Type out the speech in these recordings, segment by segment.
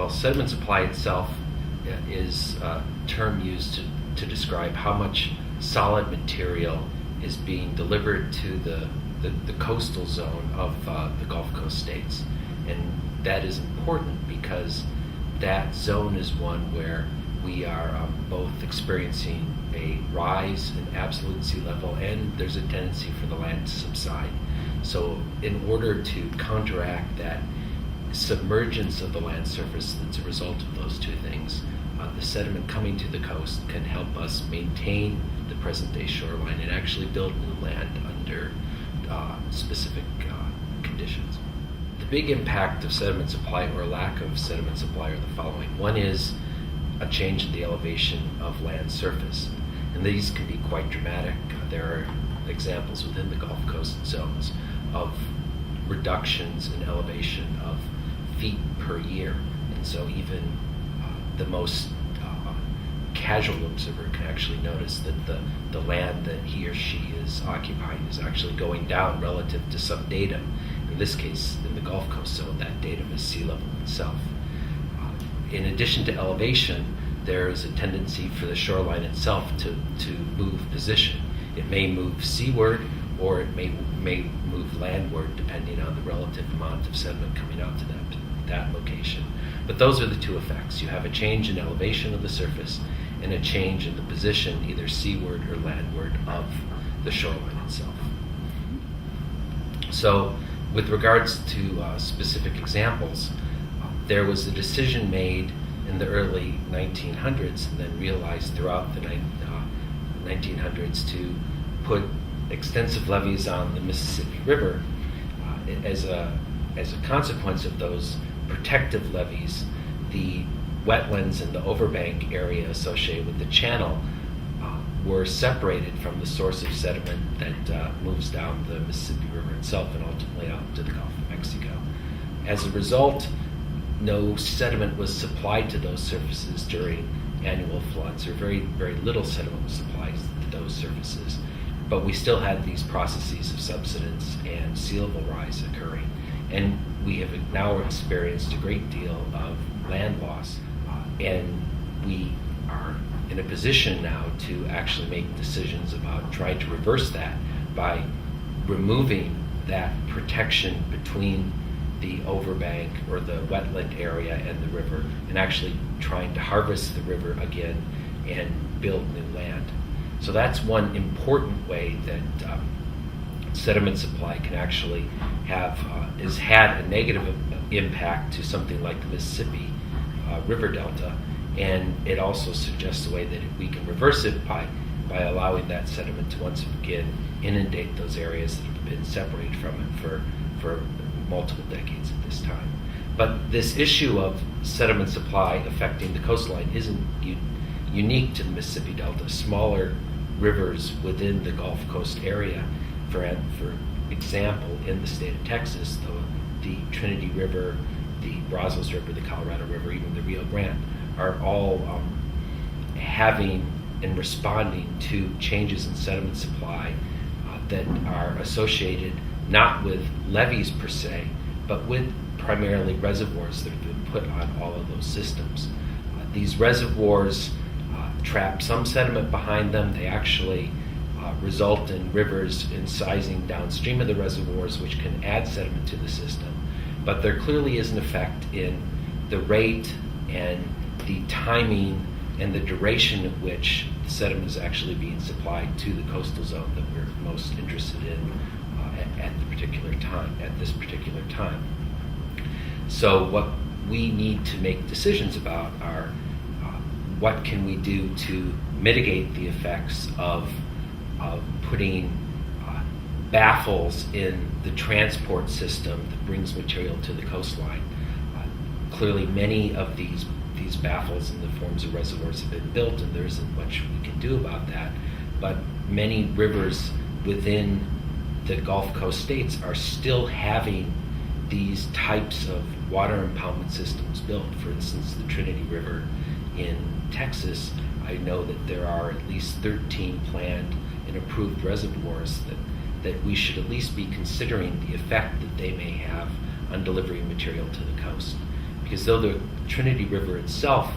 Well, sediment supply itself is a term used to describe how much solid material is being delivered to the coastal zone of the Gulf Coast states. And that is important because that zone is one where we are both experiencing a rise in absolute sea level, and there's a tendency for the land to subside. So in order to counteract that submergence of the land surface that's a result of those two things, the sediment coming to the coast can help us maintain the present day shoreline and actually build new land under specific conditions. The big impact of sediment supply or lack of sediment supply are the following. One is a change in the elevation of land surface, and these can be quite dramatic. There are examples within the Gulf Coast zones of reductions in elevation of feet per year, and so even the most casual observer can actually notice that the land that he or she is occupying is actually going down relative to some datum. In this case, in the Gulf Coast zone, that datum is sea level itself. In addition to elevation, there is a tendency for the shoreline itself to move position. It may move seaward, or it may move landward, depending on the relative amount of sediment coming out to that location. But those are the two effects. You have a change in elevation of the surface and a change in the position, either seaward or landward, of the shoreline itself. So with regards to specific examples, there was a decision made in the early 1900s and then realized throughout the 1900s to put extensive levees on the Mississippi River. As a consequence of those protective levees, the wetlands and the overbank area associated with the channel were separated from the source of sediment that moves down the Mississippi River itself and ultimately out to the Gulf of Mexico. As a result, no sediment was supplied to those surfaces during annual floods, or very, very little sediment was supplied to those surfaces. But we still had these processes of subsidence and sea level rise occurring. And we have now experienced a great deal of land loss. And we are in a position now to actually make decisions about trying to reverse that by removing that protection between the overbank or the wetland area and the river, and actually trying to harvest the river again and build new land. So that's one important way that sediment supply can actually have has had a negative impact to something like the Mississippi River Delta, and it also suggests a way that we can reverse it by allowing that sediment to once again inundate those areas that have been separated from it for multiple decades at this time. But this issue of sediment supply affecting the coastline isn't unique to the Mississippi Delta. Smaller rivers within the Gulf Coast area, for example, in the state of Texas, the Trinity River, the Brazos River, the Colorado River, even the Rio Grande, are all having and responding to changes in sediment supply that are associated not with levees per se, but with primarily reservoirs that have been put on all of those systems. These reservoirs trap some sediment behind them. They actually result in rivers incising downstream of the reservoirs, which can add sediment to the system. But there clearly is an effect in the rate and the timing and the duration at which the sediment is actually being supplied to the coastal zone that we're most interested in at this particular time. So what we need to make decisions about are what can we do to mitigate the effects of putting baffles in the transport system that brings material to the coastline. Clearly many of these baffles in the forms of reservoirs have been built, and there isn't much we can do about that, but many rivers within the Gulf Coast states are still having these types of water impoundment systems built. For instance, the Trinity River in Texas, I know that there are at least 13 planned and approved reservoirs that we should at least be considering the effect that they may have on delivering material to the coast. because though the Trinity River itself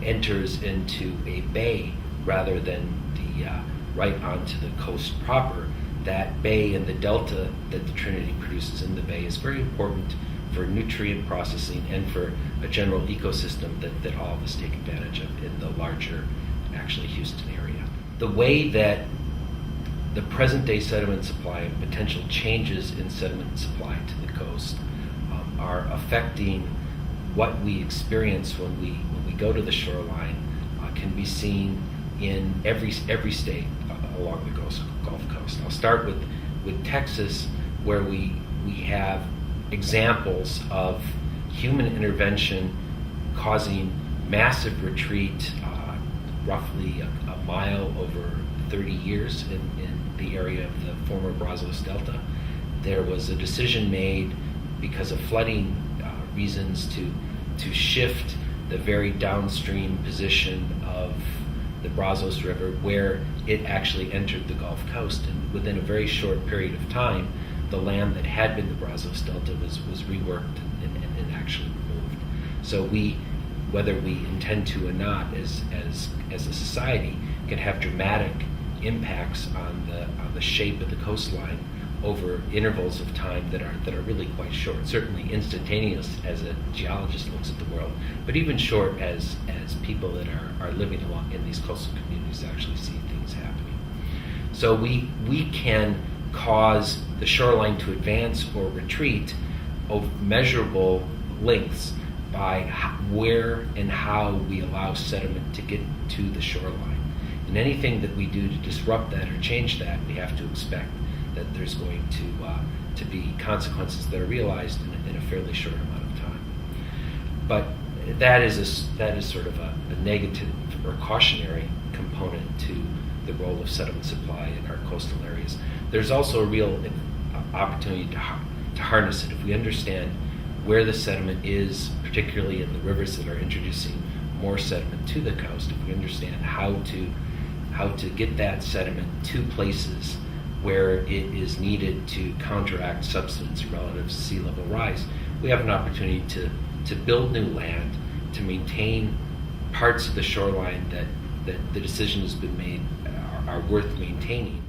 enters into a bay rather than right onto the coast proper, that bay and the delta that the Trinity produces in the bay is very important for nutrient processing and for a general ecosystem that all of us take advantage of in the larger, actually, Houston area. The way that the present-day sediment supply and potential changes in sediment supply to the coast are affecting what we experience when we go to the shoreline can be seen in every state along the Gulf Coast. I'll start with Texas, where we have examples of human intervention causing massive retreat, roughly a mile over 30 years in the area of the former Brazos Delta. There was a decision made because of flooding reasons to shift the very downstream position of the Brazos River where it actually entered the Gulf Coast. And within a very short period of time, the land that had been the Brazos Delta was reworked and actually removed. So whether we intend to or not, as a society, can have dramatic impacts on the shape of the coastline over intervals of time that are really quite short. Certainly instantaneous as a geologist looks at the world, but even short as people that are living along in these coastal communities actually see things happening. So we can cause the shoreline to advance or retreat of measurable lengths by where and how we allow sediment to get to the shoreline. And anything that we do to disrupt that or change that, we have to expect that there's going to be consequences that are realized in a fairly short amount of time. But that is sort of a negative or cautionary component to the role of sediment supply in our coastal areas. There's also a real opportunity to harness it. If we understand where the sediment is, particularly in the rivers that are introducing more sediment to the coast, if we understand how to get that sediment to places where it is needed to counteract subsidence relative to sea level rise, we have an opportunity to build new land, to maintain parts of the shoreline that the decision has been made are worth maintaining.